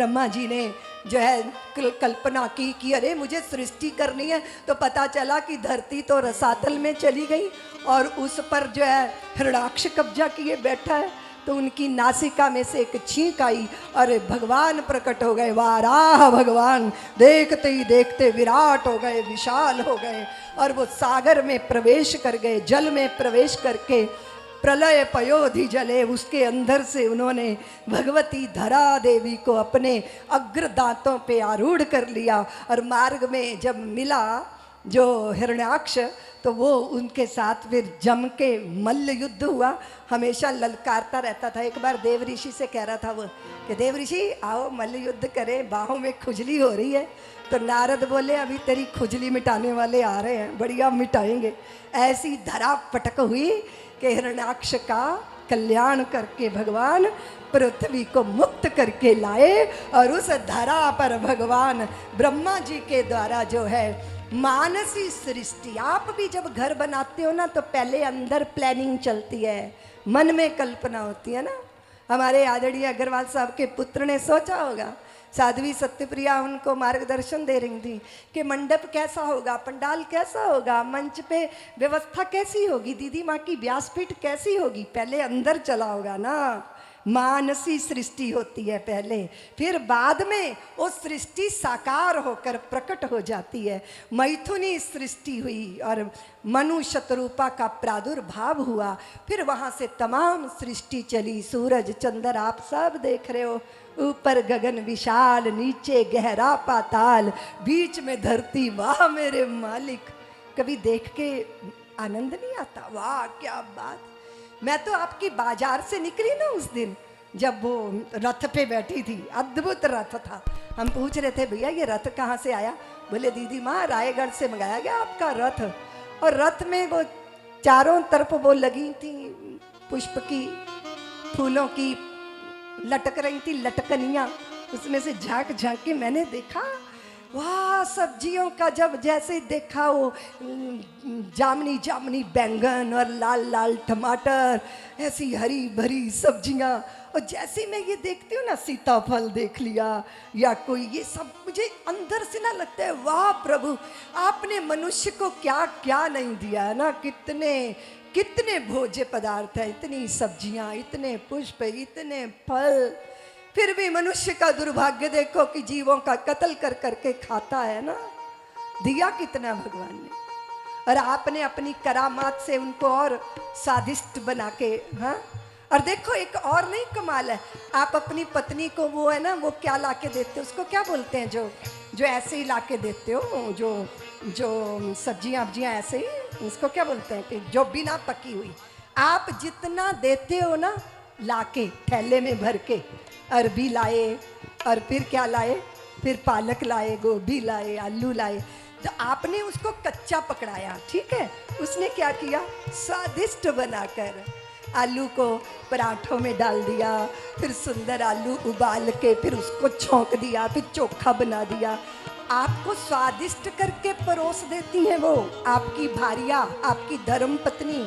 ब्रह्मा जी ने जो है कल्पना की कि अरे मुझे सृष्टि करनी है, तो पता चला कि धरती तो रसातल में चली गई और उस पर जो है हिरणाक्ष कब्जा किए बैठा है। तो उनकी नासिका में से एक छींक आई और भगवान प्रकट हो गए। वाराह भगवान देखते ही देखते विराट हो गए, विशाल हो गए और वो सागर में प्रवेश कर गए। जल में प्रवेश करके प्रलय पयोधि जले, उसके अंदर से उन्होंने भगवती धरा देवी को अपने अग्र दांतों पे आरूढ़ कर लिया। और मार्ग में जब मिला जो हिरण्याक्ष, तो वो उनके साथ फिर जम के मल्ल युद्ध हुआ। हमेशा ललकारता रहता था। एक बार देव ऋषि से कह रहा था वो कि देव ऋषि आओ मल्ल युद्ध करें, बाहों में खुजली हो रही है। तो नारद बोले अभी तेरी खुजली मिटाने वाले आ रहे हैं, बढ़िया मिटाएंगे। ऐसी धरा पटक हुई कि हिरण्याक्ष का कल्याण करके भगवान पृथ्वी को मुक्त करके लाए। और उस धरा पर भगवान ब्रह्मा जी के द्वारा जो है मानसी सृष्टि। आप भी जब घर बनाते हो ना, तो पहले अंदर प्लानिंग चलती है, मन में कल्पना होती है ना। हमारे आदरणीय अग्रवाल साहब के पुत्र ने सोचा होगा, साध्वी सत्यप्रिया उनको मार्गदर्शन दे रही थी कि मंडप कैसा होगा, पंडाल कैसा होगा, मंच पे व्यवस्था कैसी होगी, दीदी माँ की व्यासपीठ कैसी होगी। पहले अंदर चला होगा ना, मानसी सृष्टि होती है पहले, फिर बाद में वो सृष्टि साकार होकर प्रकट हो जाती है। मैथुनी सृष्टि हुई और मनु शतरूपा का प्रादुर्भाव हुआ। फिर वहाँ से तमाम सृष्टि चली। सूरज चंद्र आप सब देख रहे हो, ऊपर गगन विशाल, नीचे गहरा पाताल, बीच में धरती। वाह मेरे मालिक, कभी देख के आनंद नहीं आता? वाह क्या बात। मैं तो आपकी बाजार से निकली ना उस दिन, जब वो रथ पे बैठी थी, अद्भुत रथ था। हम पूछ रहे थे भैया ये रथ कहाँ से आया? बोले दीदी माँ रायगढ़ से मंगाया गया आपका रथ। और रथ में वो चारों तरफ वो लगी थी पुष्प की, फूलों की लटक रही थी लटकनियाँ। उसमें से झांक झांक के मैंने देखा, वाह सब्जियों का जब जैसे देखा वो जामनी जामनी बैंगन और लाल लाल टमाटर, ऐसी हरी भरी सब्जियां। और जैसे मैं ये देखती हूँ ना, सीताफल देख लिया या कोई, ये सब मुझे अंदर से ना लगता है वाह प्रभु आपने मनुष्य को क्या क्या नहीं दिया है ना। कितने कितने भोज्य पदार्थ है, इतनी सब्जियां, इतने पुष्प, इतने फल। फिर भी मनुष्य का दुर्भाग्य देखो कि जीवों का कत्ल कर करके खाता है ना। दिया कितना भगवान ने, और आपने अपनी करामात से उनको और स्वादिष्ट बना के। हाँ, और देखो एक और नहीं कमाल है, आप अपनी पत्नी को वो है ना, वो क्या ला के देते हो, उसको क्या बोलते हैं, जो ऐसे ही ला के देते हो, जो सब्जियां वब्जियां ऐसे ही, उसको क्या बोलते हैं कि जो बिना पकी हुई। आप जितना देते हो ना लाके थैले में भर के, अरबी लाए और फिर क्या लाए, फिर पालक लाए, गोभी लाए, आलू लाए, तो आपने उसको कच्चा पकड़ाया, ठीक है। उसने क्या किया, स्वादिष्ट बनाकर आलू को पराठों में डाल दिया, फिर सुंदर आलू उबाल के फिर उसको छौंक दिया, फिर चोखा बना दिया। आपको स्वादिष्ट करके परोस देती हैं वो आपकी भारिया, आपकी धर्म पत्नी।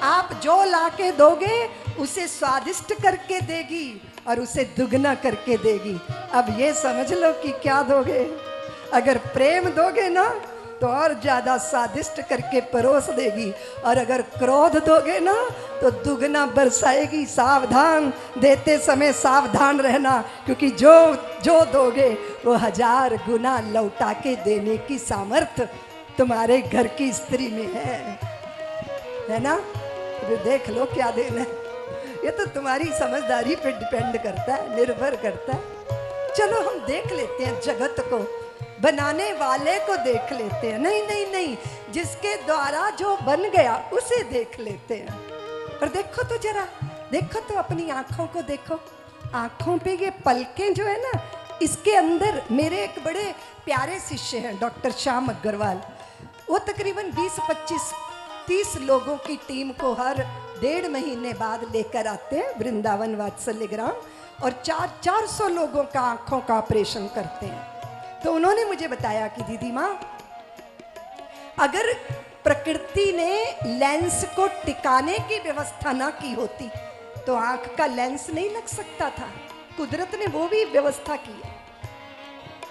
आप जो लाके दोगे उसे स्वादिष्ट करके देगी और उसे दुगना करके देगी। अब ये समझ लो कि क्या दोगे। अगर प्रेम दोगे ना तो और ज़्यादा स्वादिष्ट करके परोस देगी, और अगर क्रोध दोगे ना तो दुगना बरसाएगी। सावधान, देते समय सावधान रहना, क्योंकि जो दोगे वो 1000 गुना लौटा के देने की सामर्थ्य तुम्हारे घर की स्त्री में है ना। तो देख लो क्या देना है, ये तो तुम्हारी समझदारी पे डिपेंड करता है, निर्भर करता है। चलो हम देख लेते हैं जगत को, बनाने वाले को देख लेते हैं। नहीं नहीं नहीं, जिसके द्वारा जो बन गया उसे देख लेते हैं। और देखो तो जरा, देखो तो अपनी आंखों को देखो, आंखों पे ये पलकें जो है ना, इसके अंदर मेरे एक बड़े प्यारे शिष्य हैं डॉक्टर श्याम अग्रवाल। वो तकरीबन 20-25-30 लोगों की टीम को हर 1.5 महीने बाद लेकर आते हैं वृंदावन वात्सल्य ग्राम, और 400 लोगों का आंखों का ऑपरेशन करते हैं। तो उन्होंने मुझे बताया कि दीदी माँ, अगर प्रकृति ने लेंस को टिकाने की व्यवस्था ना की होती तो आंख का लेंस नहीं लग सकता था। कुदरत ने वो भी व्यवस्था की है।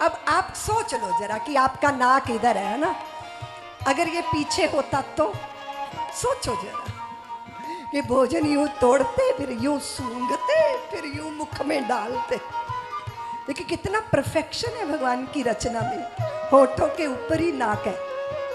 अब आप सोच लो जरा कि आपका नाक इधर है ना, अगर ये पीछे होता तो सोचो जरा कि भोजन यूं तोड़ते, फिर यूं सूंघते, फिर यूं मुख में डालते। देखिए कितना परफेक्शन है भगवान की रचना में। होठों के ऊपर ही नाक है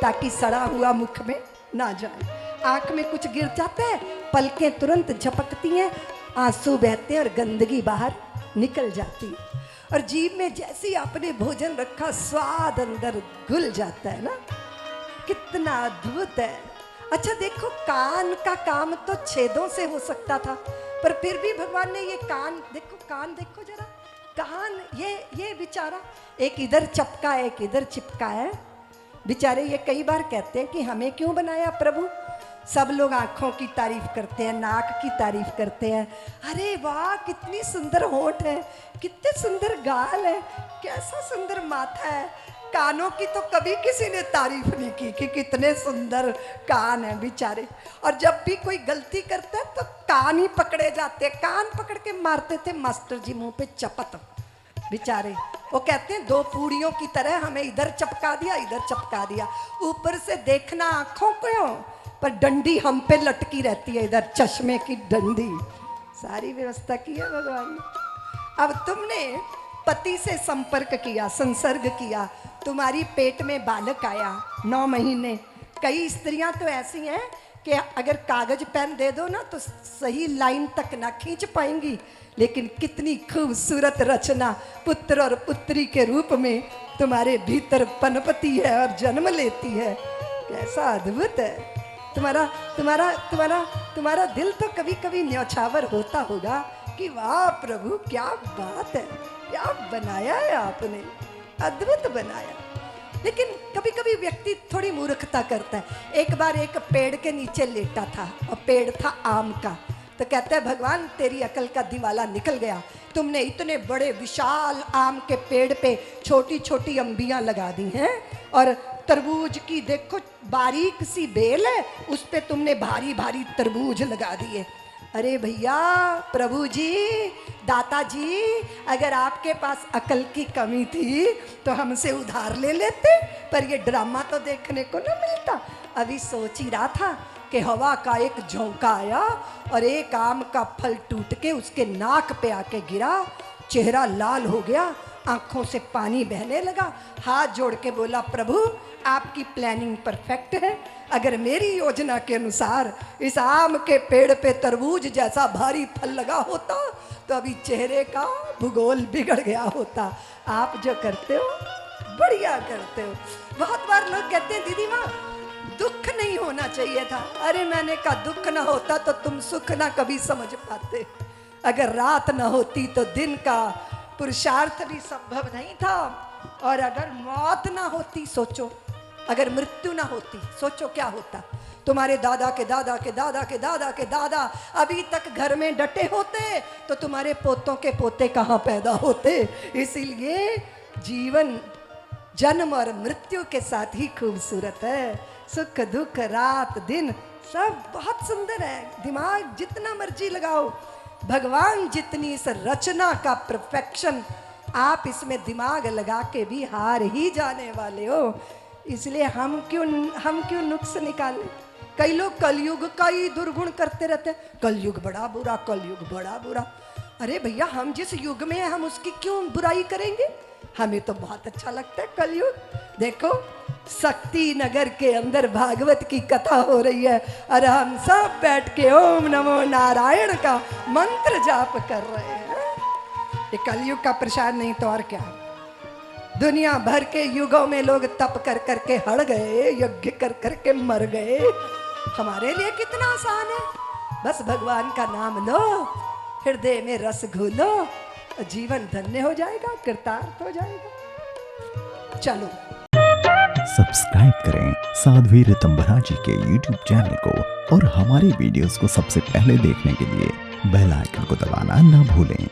ताकि सड़ा हुआ मुख में ना जाए। आंख में कुछ गिर जाता है, पलकें तुरंत झपकती हैं, आंसू बहते हैं और गंदगी बाहर निकल जाती है। और जीभ में जैसे ही आपने भोजन रखा, स्वाद अंदर घुल जाता है ना, कितना अद्भुत है। अच्छा देखो, कान का काम तो छेदों से हो सकता था, पर फिर भी भगवान ने ये कान देखो, कान देखो जरा, कान ये बेचारा एक इधर चपका है, एक इधर चिपका है। बेचारे ये कई बार कहते हैं कि हमें क्यों बनाया प्रभु। सब लोग आँखों की तारीफ करते हैं, नाक की तारीफ करते हैं, अरे वाह कितनी सुंदर होंठ है, कितने सुंदर गाल है, कैसा सुंदर माथा है। कानों की तो कभी किसी ने तारीफ नहीं की कि कितने सुंदर कान है बेचारे। और जब भी कोई गलती करता है तो कान ही पकड़े जाते, कान पकड़ के मारते थे मास्टर जी मुंह पे चपत बेचारे। वो कहते हैं दो पूड़ियों की तरह हमें इधर चपका दिया, इधर चपका दिया। ऊपर से देखना आंखों को, पर डंडी हम पे लटकी रहती है, इधर चश्मे की डंडी। सारी व्यवस्था की है भगवान ने। अब तुमने पति से संपर्क किया, संसर्ग किया, तुम्हारी पेट में बालक आया 9 महीने। कई स्त्रियां तो ऐसी हैं कि अगर कागज पेन दे दो ना तो सही लाइन तक ना खींच पाएंगी, लेकिन कितनी खूबसूरत रचना पुत्र और पुत्री के रूप में तुम्हारे भीतर पनपती है और जन्म लेती है। कैसा अद्भुत है। तुम्हारा तुम्हारा तुम्हारा तुम्हारा दिल तो कभी कभी न्यौछावर होता होगा कि वाह प्रभु क्या बात है, क्या बनाया है आपने, अद्भुत बनाया। लेकिन कभी कभी व्यक्ति थोड़ी मूर्खता करता है। एक बार एक पेड़ के नीचे लेटा था और पेड़ था आम का, तो कहता है भगवान तेरी अकल का दिवाला निकल गया, तुमने इतने बड़े विशाल आम के पेड़ पे छोटी छोटी अम्बियां लगा दी हैं, और तरबूज की देखो बारीक सी बेल है, उस पे तुमने भारी भारी तरबूज लगा दिए। अरे भैया प्रभु जी, दाता जी, अगर आपके पास अकल की कमी थी तो हमसे उधार ले लेते, पर ये ड्रामा तो देखने को ना मिलता। अभी सोच ही रहा था कि हवा का एक झोंका आया और एक आम का फल टूट के उसके नाक पे आके गिरा, चेहरा लाल हो गया, आंखों से पानी बहने लगा, हाथ जोड़ के बोला प्रभु आपकी प्लानिंग परफेक्ट है, अगर मेरी योजना के अनुसार इस आम के पेड़ पे तरबूज जैसा भारी फल लगा होता तो अभी चेहरे का भूगोल बिगड़ गया होता। आप जो करते हो बढ़िया करते हो। बहुत बार लोग कहते हैं दीदी माँ दुख नहीं होना चाहिए था। अरे मैंने कहा दुख ना होता तो तुम सुख ना कभी समझ पाते। अगर रात ना होती तो दिन का पुरुषार्थ भी संभव नहीं था, और अगर मौत ना होती, सोचो अगर मृत्यु ना होती, सोचो क्या होता। तुम्हारे दादा के दादा के दादा के दादा के दादा अभी तक घर में डटे होते तो तुम्हारे पोतों के पोते कहाँ पैदा होते। इसीलिए जीवन जन्म और मृत्यु के साथ ही खूबसूरत है। सुख दुख रात दिन सब बहुत सुंदर है। दिमाग जितना मर्जी लगाओ, भगवान जितनी इस रचना का परफेक्शन, आप इसमें दिमाग लगा के भी हार ही जाने वाले हो। इसलिए हम क्यों नुक्स निकालें। कई लोग कलयुग का ही दुर्गुण करते रहते हैं, कलयुग बड़ा बुरा, कलयुग बड़ा बुरा। अरे भैया हम जिस युग में हैं हम उसकी क्यों बुराई करेंगे, हमें तो बहुत अच्छा लगता है कलयुग। देखो शक्ति नगर के अंदर भागवत की कथा हो रही है और हम सब बैठ के ओम नमो नारायण का मंत्र जाप कर रहे हैं। ये कलयुग का प्रसाद नहीं तो और क्या। दुनिया भर के युगों में लोग तप कर करके हड़ गए, यज्ञ कर करके मर गए। हमारे लिए कितना आसान है, बस भगवान का नाम लो, हृदय में रस घोलो, जीवन धन्य हो जाएगा, कृतार्थ हो जाएगा। चलो सब्सक्राइब करें साध्वी ऋतंभरा जी के YouTube चैनल को, और हमारे वीडियोस को सबसे पहले देखने के लिए बेल आइकन को दबाना ना भूलें।